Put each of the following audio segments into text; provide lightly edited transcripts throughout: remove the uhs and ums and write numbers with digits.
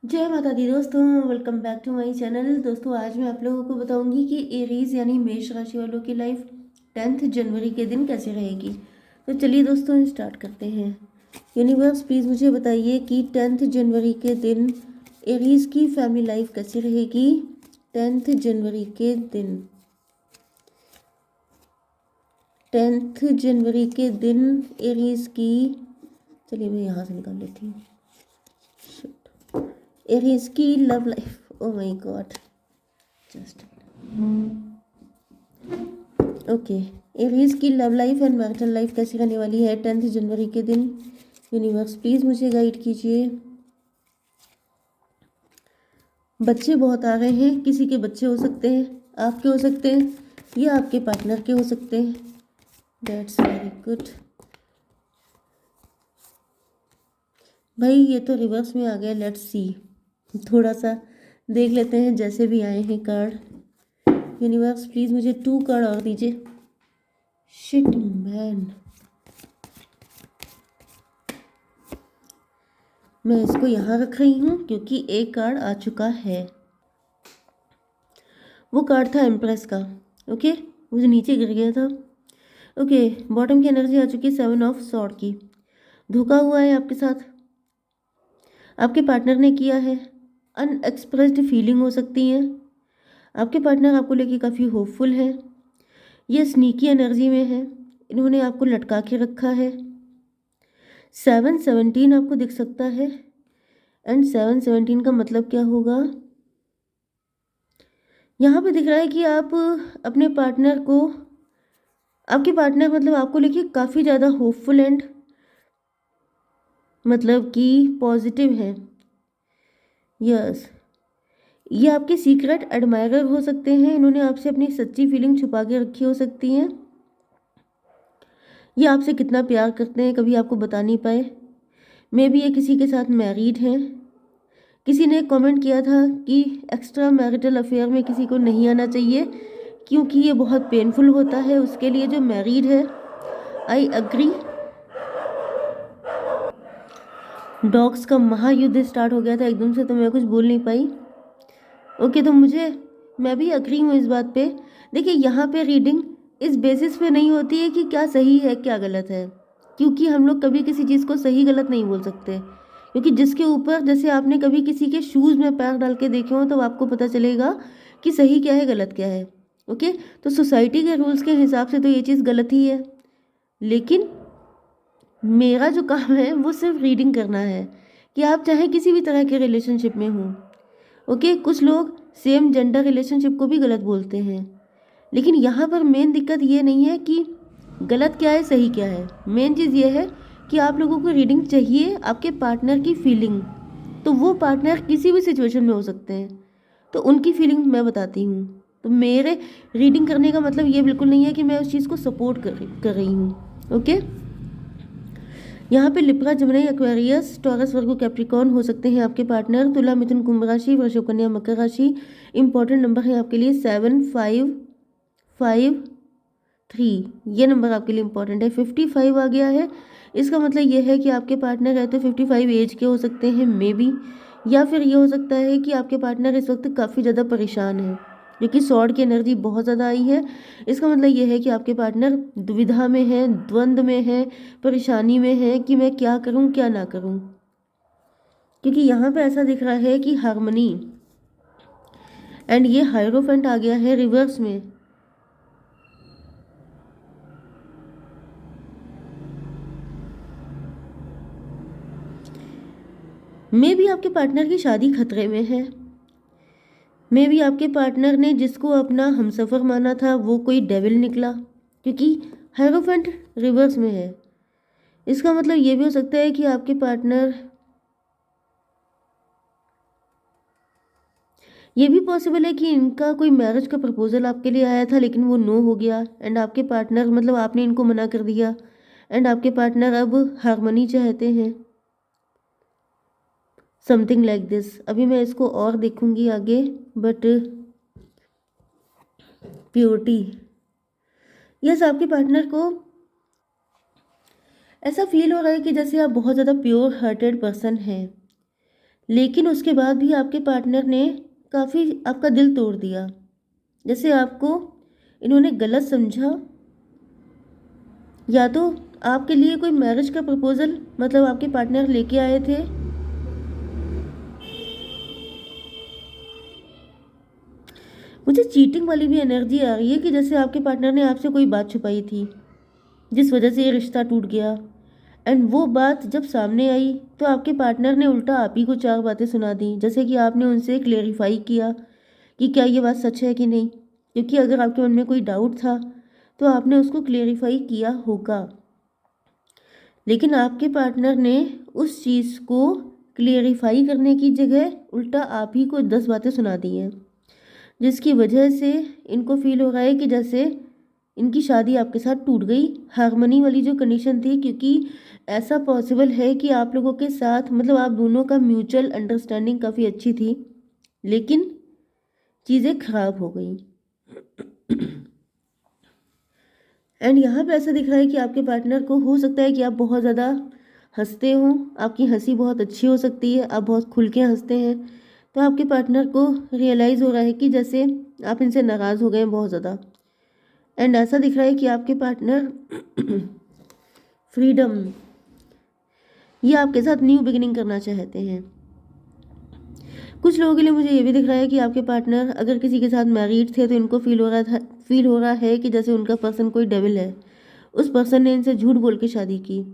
जय माता दी दोस्तों, welcome back to my channel. दोस्तों आज मैं आप लोगों को बताऊंगी कि एरीज यानी मेष राशि वालों की लाइफ 10 जनवरी के दिन कैसे रहेगी। तो चलिए दोस्तों स्टार्ट करते हैं। यूनिवर्स प्लीज़ मुझे बताइए कि 10 जनवरी के दिन एरीज की फैमिली लाइफ कैसी रहेगी। 10 जनवरी के दिन 10 जनवरी के दिन एरीज की, चलिए मैं यहाँ से निकाल लेती हूँ। एरीज की love life, oh my god, just okay. Aries की love life and marital life कैसी रहने वाली है 10 जनवरी के दिन। यूनिवर्स प्लीज़ मुझे गाइड कीजिए। बच्चे बहुत आ रहे हैं, किसी के बच्चे हो सकते हैं, आपके हो सकते हैं या आपके पार्टनर के हो सकते हैं। That's very good. भाई ये तो रिवर्स में आ गया, लेट्स सी। थोड़ा सा देख लेते हैं जैसे भी आए हैं कार्ड। यूनिवर्स प्लीज़ मुझे 2 कार्ड और दीजिए। शिट मैन, मैं इसको यहाँ रख रही हूँ क्योंकि एक कार्ड आ चुका है। वो कार्ड था एम्प्रेस का। ओके, वो जो नीचे गिर गया था। ओके, बॉटम की एनर्जी आ चुकी है 7 ऑफ सॉर्ड की। धोखा हुआ है आपके साथ, आपके पार्टनर ने किया है। अनएक्सप्रेस्ड फीलिंग हो सकती है। आपके पार्टनर आपको लेके काफ़ी होपफुल है। ये स्नीकी एनर्जी में है, इन्होंने आपको लटका के रखा है। 717 आपको दिख सकता है एंड 717 का मतलब क्या होगा। यहाँ पे दिख रहा है कि आप अपने पार्टनर को, आपके पार्टनर मतलब आपको लेके काफ़ी ज़्यादा होपफुल एंड मतलब कि पॉजिटिव है। यस, ये आपके सीक्रेट एडमायरर हो सकते हैं, इन्होंने आपसे अपनी सच्ची फीलिंग छुपा के रखी हो सकती हैं। ये आपसे कितना प्यार करते हैं कभी आपको बता नहीं पाए। मे बी ये किसी के साथ मैरिड हैं। किसी ने कमेंट किया था कि एक्स्ट्रा मैरिटल अफेयर में किसी को नहीं आना चाहिए क्योंकि ये बहुत पेनफुल होता है उसके लिए जो मैरिड है। I agree. डॉग्स का महायुद्ध स्टार्ट हो गया था एकदम से, तो मैं कुछ बोल नहीं पाई। ओके, तो मैं भी अग्री हूँ इस बात पे। देखिए यहाँ पे रीडिंग इस बेसिस पे नहीं होती है कि क्या सही है क्या गलत है, क्योंकि हम लोग कभी किसी चीज़ को सही गलत नहीं बोल सकते। क्योंकि जिसके ऊपर, जैसे आपने कभी किसी के शूज़ में पैर डाल के देखे हो तो आपको पता चलेगा कि सही क्या है गलत क्या है। ओके, तो सोसाइटी के रूल्स के हिसाब से तो ये चीज़ गलत ही है, लेकिन मेरा जो काम है वो सिर्फ रीडिंग करना है कि आप चाहे किसी भी तरह के रिलेशनशिप में हो। ओके, कुछ लोग सेम जेंडर रिलेशनशिप को भी गलत बोलते हैं, लेकिन यहाँ पर मेन दिक्कत ये नहीं है कि गलत क्या है सही क्या है। मेन चीज़ ये है कि आप लोगों को रीडिंग चाहिए आपके पार्टनर की फीलिंग। तो वो पार्टनर किसी भी सिचुएशन में हो सकते हैं, तो उनकी फीलिंग मैं बताती हूँ। तो मेरे रीडिंग करने का मतलब ये बिल्कुल नहीं है कि मैं उस चीज़ को सपोर्ट कर रही हूँ। ओके, यहाँ पे लिब्रा, जमनी, एक्वेरियस, टॉरस, वर्गो, कैप्रिकॉर्न हो सकते हैं आपके पार्टनर। तुला, मिथुन, कुंभ राशि, वृषभ, कन्या, मकर राशि। इंपॉर्टेंट नंबर है आपके लिए 7, 5, 5, 3। ये नंबर आपके लिए इंपॉर्टेंट है। 55 आ गया है, इसका मतलब ये है कि आपके पार्टनर है तो 55 एज के हो सकते हैं मे बी, या फिर ये हो सकता है कि आपके पार्टनर इस वक्त काफ़ी ज़्यादा परेशान है, क्योंकि सॉर्ड की एनर्जी बहुत ज़्यादा आई है। इसका मतलब ये है कि आपके पार्टनर दुविधा में है, द्वंद्व में है, परेशानी में है कि मैं क्या करूं क्या ना करूं। क्योंकि यहाँ पे ऐसा दिख रहा है कि हार्मनी एंड ये हायरोफेंट आ गया है रिवर्स में। मे भी आपके पार्टनर की शादी खतरे में है। मे भी आपके पार्टनर ने जिसको अपना हमसफर माना था वो कोई डेविल निकला, क्योंकि हायरोफेंट रिवर्स में है। इसका मतलब ये भी हो सकता है कि आपके पार्टनर, ये भी पॉसिबल है कि इनका कोई मैरिज का प्रपोजल आपके लिए आया था लेकिन वो नो हो गया एंड आपके पार्टनर, मतलब आपने इनको मना कर दिया एंड आपके पार्टनर अब हार्मनी चाहते हैं। Something like this. अभी मैं इसको और देखूंगी आगे, बट प्योरिटी, यस, आपके पार्टनर को ऐसा फील हो रहा है कि जैसे आप बहुत ज़्यादा प्योर हार्टेड पर्सन हैं, लेकिन उसके बाद भी आपके पार्टनर ने काफ़ी आपका दिल तोड़ दिया। जैसे आपको इन्होंने गलत समझा, या तो आपके लिए कोई मैरिज का प्रपोज़ल मतलब आपके पार्टनर लेके आए थे। मुझे चीटिंग वाली भी एनर्जी आ रही है कि जैसे आपके पार्टनर ने आपसे कोई बात छुपाई थी, जिस वजह से ये रिश्ता टूट गया। एंड वो बात जब सामने आई तो आपके पार्टनर ने उल्टा आप ही को 4 बातें सुना दी, जैसे कि आपने उनसे क्लेरिफाई किया कि क्या ये बात सच है कि नहीं, क्योंकि अगर आपके मन में कोई डाउट था तो आपने उसको क्लेरिफाई किया होगा। लेकिन आपके पार्टनर ने उस चीज़ को क्लेरिफाई करने की जगह उल्टा आप ही को 10 बातें सुना दी हैं, जिसकी वजह से इनको फील हो रहा है कि जैसे इनकी शादी आपके साथ टूट गई। हार्मनी वाली जो कंडीशन थी, क्योंकि ऐसा पॉसिबल है कि आप लोगों के साथ मतलब आप दोनों का म्यूचुअल अंडरस्टैंडिंग काफ़ी अच्छी थी, लेकिन चीज़ें खराब हो गई। एंड यहाँ पे ऐसा दिख रहा है कि आपके पार्टनर को हो सकता है कि आप बहुत ज़्यादा हंसते हो, आपकी हंसी बहुत अच्छी हो सकती है, आप बहुत खुल के हंसते हैं, तो आपके पार्टनर को रियलाइज़ हो रहा है कि जैसे आप इनसे नाराज़ हो गए हैं बहुत ज़्यादा। एंड ऐसा दिख रहा है कि आपके पार्टनर फ्रीडम, ये आपके साथ न्यू बिगिनिंग करना चाहते हैं। कुछ लोगों के लिए मुझे ये भी दिख रहा है कि आपके पार्टनर अगर किसी के साथ मैरिड थे तो इनको फील हो रहा है कि जैसे उनका पर्सन कोई डेविल है। उस पर्सन ने इनसे झूठ बोल के शादी की।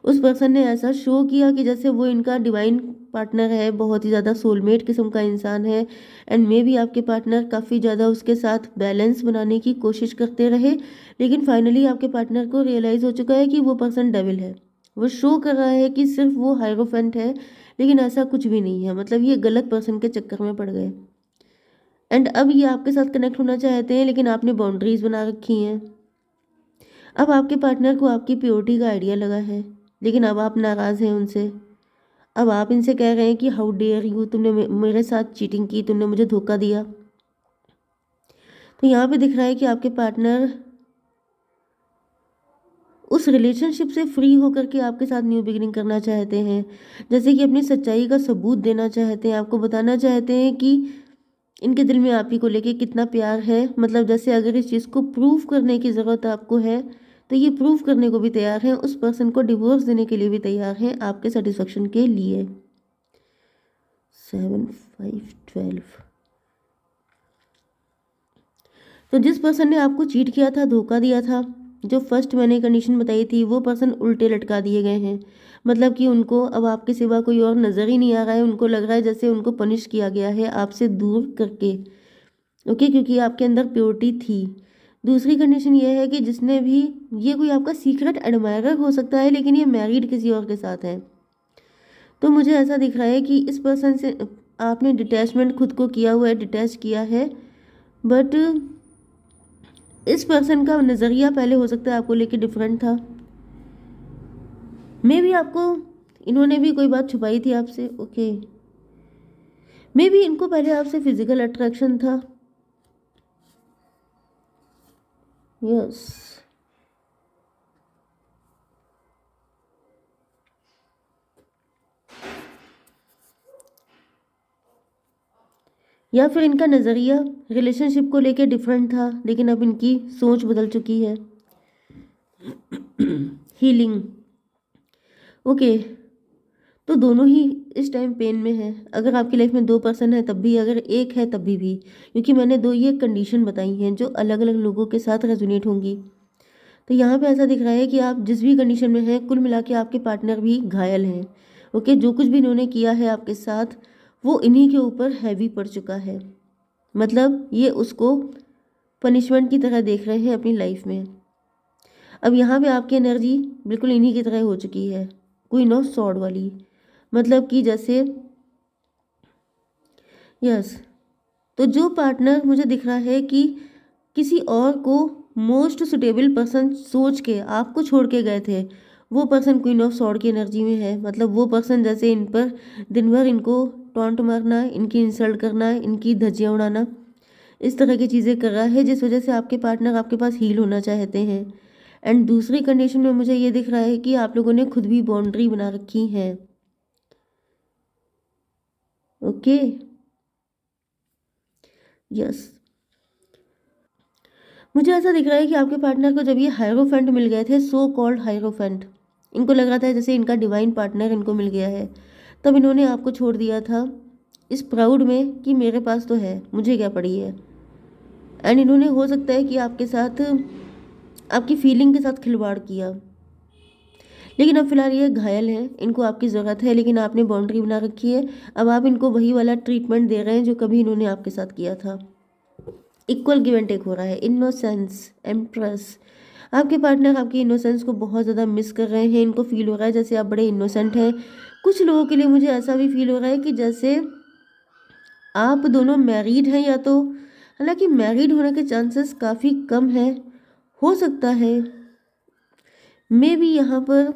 उस पर्सन ने ऐसा शो किया कि जैसे वो इनका डिवाइन पार्टनर है, बहुत ही ज़्यादा सोलमेट किस्म का इंसान है। एंड मे भी आपके पार्टनर काफ़ी ज़्यादा उसके साथ बैलेंस बनाने की कोशिश करते रहे, लेकिन फाइनली आपके पार्टनर को रियलाइज़ हो चुका है कि वो पर्सन डेविल है। वो शो कर रहा है कि सिर्फ वो हायरोफेंट है, लेकिन ऐसा कुछ भी नहीं है। मतलब ये गलत पर्सन के चक्कर में पड़ गए। एंड अब ये आपके साथ कनेक्ट होना चाहते हैं, लेकिन आपने बाउंड्रीज बना रखी हैं। अब आपके पार्टनर को आपकी प्योरिटी का आइडिया लगा है, लेकिन अब आप नाराज़ हैं उनसे। अब आप इनसे कह रहे हैं कि हाउ डेयर यू, तुमने मेरे साथ चीटिंग की, तुमने मुझे धोखा दिया। तो यहाँ पे दिख रहा है कि आपके पार्टनर उस रिलेशनशिप से फ्री होकर के आपके साथ न्यू बिगिनिंग करना चाहते हैं, जैसे कि अपनी सच्चाई का सबूत देना चाहते हैं, आपको बताना चाहते हैं कि इनके दिल में आप ही को लेके कितना प्यार है। मतलब जैसे अगर इस चीज़ को प्रूव करने की ज़रूरत आपको है तो ये प्रूव करने को भी तैयार हैं, उस पर्सन को डिवोर्स देने के लिए भी तैयार हैं आपके सेटिस्फेक्शन के लिए। 7 5 12। तो जिस पर्सन ने आपको चीट किया था, धोखा दिया था, जो फर्स्ट मैंने कंडीशन बताई थी, वो पर्सन उल्टे लटका दिए गए हैं। मतलब कि उनको अब आपके सिवा कोई और नज़र ही नहीं आ रहा है। उनको लग रहा है जैसे उनको पनिश किया गया है आपसे दूर करके। ओके, क्योंकि आपके अंदर प्योरिटी थी। दूसरी कंडीशन ये है कि जिसने भी, ये कोई आपका सीक्रेट एडमायरर हो सकता है, लेकिन ये मैरिड किसी और के साथ है। तो मुझे ऐसा दिख रहा है कि इस पर्सन से आपने डिटैचमेंट खुद को किया हुआ है, डिटैच किया है। बट इस पर्सन का नज़रिया पहले हो सकता है आपको लेके डिफरेंट था। मे भी आपको, इन्होंने भी कोई बात छुपाई थी आपसे। ओके, मे भी इनको पहले आपसे फिजिकल अट्रैक्शन था। यस, या फिर इनका नज़रिया रिलेशनशिप को लेके डिफरेंट था, लेकिन अब इनकी सोच बदल चुकी है। हीलिंग। ओके, तो दोनों ही इस टाइम पेन में है। अगर आपकी लाइफ में 2 पर्सन है तब भी, अगर एक है तभी भी, क्योंकि मैंने 2 ये कंडीशन बताई हैं जो अलग अलग लोगों के साथ रेजोनेट होंगी। तो यहाँ पे ऐसा दिख रहा है कि आप जिस भी कंडीशन में हैं, कुल मिला के आपके पार्टनर भी घायल हैं। ओके, जो कुछ भी इन्होंने किया है आपके साथ, वो इन्हीं के ऊपर हैवी पड़ चुका है। मतलब ये उसको पनिशमेंट की तरह देख रहे हैं अपनी लाइफ में। अब यहाँ पे आपकी एनर्जी बिल्कुल इन्हीं की तरह हो चुकी है, क्वीन ऑफ सॉर्ड वाली। मतलब कि जैसे, यस, तो जो पार्टनर मुझे दिख रहा है कि किसी और को मोस्ट सुटेबल पर्सन सोच के आपको छोड़ के गए थे, वो पर्सन क्वीन ऑफ सॉर्ड की एनर्जी में है। मतलब वो पर्सन जैसे इन पर दिन भर इनको टॉन्ट मारना, इनकी इंसल्ट करना, इनकी धज्जियाँ उड़ाना, इस तरह की चीज़ें कर रहा है, जिस वजह से आपके पार्टनर आपके पास हील होना चाहते हैं। एंड दूसरी कंडीशन में मुझे ये दिख रहा है कि आप लोगों ने खुद भी बाउंड्री बना रखी है। ओके। यस, मुझे ऐसा दिख रहा है कि आपके पार्टनर को जब ये हायरोफेंट मिल गए थे, सो कॉल्ड हायरोफेंट, इनको लग रहा था जैसे इनका डिवाइन पार्टनर इनको मिल गया है, तब इन्होंने आपको छोड़ दिया था इस प्राउड में कि मेरे पास तो है, मुझे क्या पड़ी है। एंड इन्होंने हो सकता है कि आपके साथ आपकी फीलिंग के साथ खिलवाड़ किया, लेकिन अब फिलहाल ये घायल हैं, इनको आपकी ज़रूरत है, लेकिन आपने बाउंड्री बना रखी है। अब आप इनको वही वाला ट्रीटमेंट दे रहे हैं जो कभी इन्होंने आपके साथ किया था। इक्वल गिव एंड टेक हो रहा है। इनोसेंस, एम्प्रेस, आपके पार्टनर आपकी इनोसेंस को बहुत ज़्यादा मिस कर रहे हैं। इनको फील हो रहा है जैसे आप बड़े इनोसेंट हैं। कुछ लोगों के लिए मुझे ऐसा भी फील हो रहा है कि जैसे आप दोनों मैरिड हैं या तो, हालांकि मैरिड होने के चांसेस काफ़ी कम है, हो सकता है मे भी यहाँ पर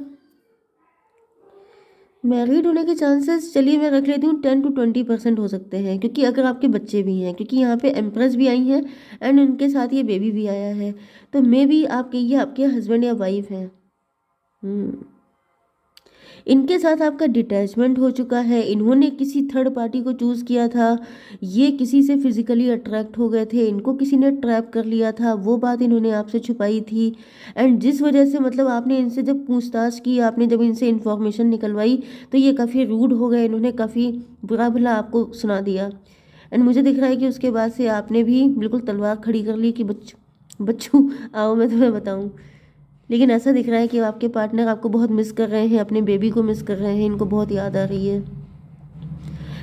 मैरिड होने के चांसेस, चलिए मैं रख लेती हूँ 10 to 20% हो सकते हैं, क्योंकि अगर आपके बच्चे भी हैं, क्योंकि यहाँ पे एम्प्रेस भी आई हैं एंड उनके साथ ये बेबी भी आया है, तो मे बी आपके ये आपके हस्बैंड या वाइफ हैं। इनके साथ आपका डिटैचमेंट हो चुका है, इन्होंने किसी थर्ड पार्टी को चूज़ किया था, ये किसी से फिजिकली अट्रैक्ट हो गए थे, इनको किसी ने ट्रैप कर लिया था, वो बात इन्होंने आपसे छुपाई थी। एंड जिस वजह से मतलब आपने इनसे जब पूछताछ की, आपने जब इनसे इन्फॉर्मेशन निकलवाई, तो ये काफ़ी रूड हो गए, इन्होंने काफ़ी बुरा भला आपको सुना दिया। एंड मुझे दिख रहा है कि उसके बाद से आपने भी बिल्कुल तलवार खड़ी कर ली कि बच्चू आओ मैं तुम्हें बताऊँ। लेकिन ऐसा दिख रहा है कि आपके पार्टनर आपको बहुत मिस कर रहे हैं, अपने बेबी को मिस कर रहे हैं, इनको बहुत याद आ रही है।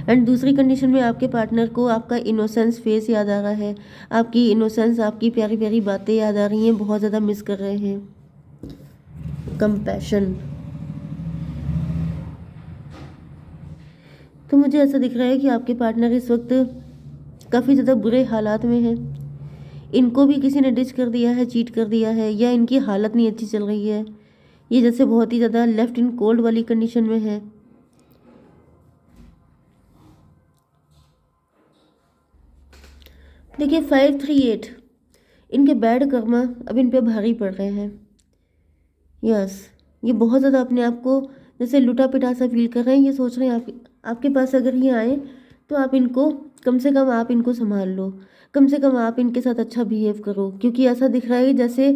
एंड दूसरी कंडीशन में आपके पार्टनर को आपका इनोसेंस फेस याद आ रहा है, आपकी इनोसेंस, आपकी प्यारी प्यारी बातें याद आ रही हैं, बहुत ज़्यादा मिस कर रहे हैं। कंपैशन, तो मुझे ऐसा दिख रहा है कि आपके पार्टनर इस वक्त काफ़ी ज़्यादा बुरे हालात में हैं। इनको भी किसी ने डिच कर दिया है, चीट कर दिया है, या इनकी हालत नहीं अच्छी चल रही है, ये जैसे बहुत ही ज़्यादा लेफ्ट इन कोल्ड वाली कंडीशन में है। देखिए 538, इनके बैड कर्मा अब इन पे भारी पड़ रहे हैं। यस, ये बहुत ज़्यादा अपने आप को जैसे लुटा पिटा सा फील कर रहे हैं। ये सोच रहे हैं आपके पास अगर ये आए तो आप इनको, कम से कम आप इनको संभाल लो, कम से कम आप इनके साथ अच्छा बिहेव करो, क्योंकि ऐसा दिख रहा है जैसे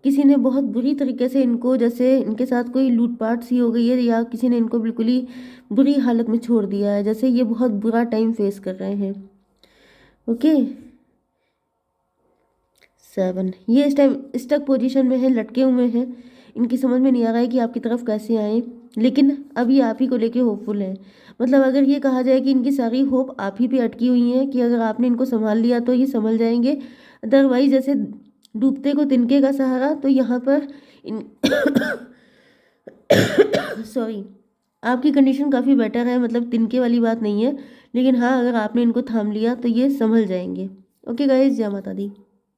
किसी ने बहुत बुरी तरीके से इनको, जैसे इनके साथ कोई लूटपाट सी हो गई है, या किसी ने इनको बिल्कुल ही बुरी हालत में छोड़ दिया है, जैसे ये बहुत बुरा टाइम फेस कर रहे हैं। ओके, 7, ये इस टाइम स्टक पोजीशन में है, लटके हुए हैं, इनकी समझ में नहीं आ रहा है कि आपकी तरफ कैसे आए, लेकिन अभी आप ही को लेके होपफुल है। मतलब अगर ये कहा जाए कि इनकी सारी होप आप ही पे अटकी हुई है, कि अगर आपने इनको संभाल लिया तो ये संभल जाएंगे, अदरवाइज जैसे डूबते को तिनके का सहारा, तो यहाँ पर इन सॉरी, आपकी कंडीशन काफ़ी बेटर है, मतलब तिनके वाली बात नहीं है, लेकिन हाँ अगर आपने इनको थाम लिया तो ये संभल जाएंगे। ओके गाइज, जय माता दी।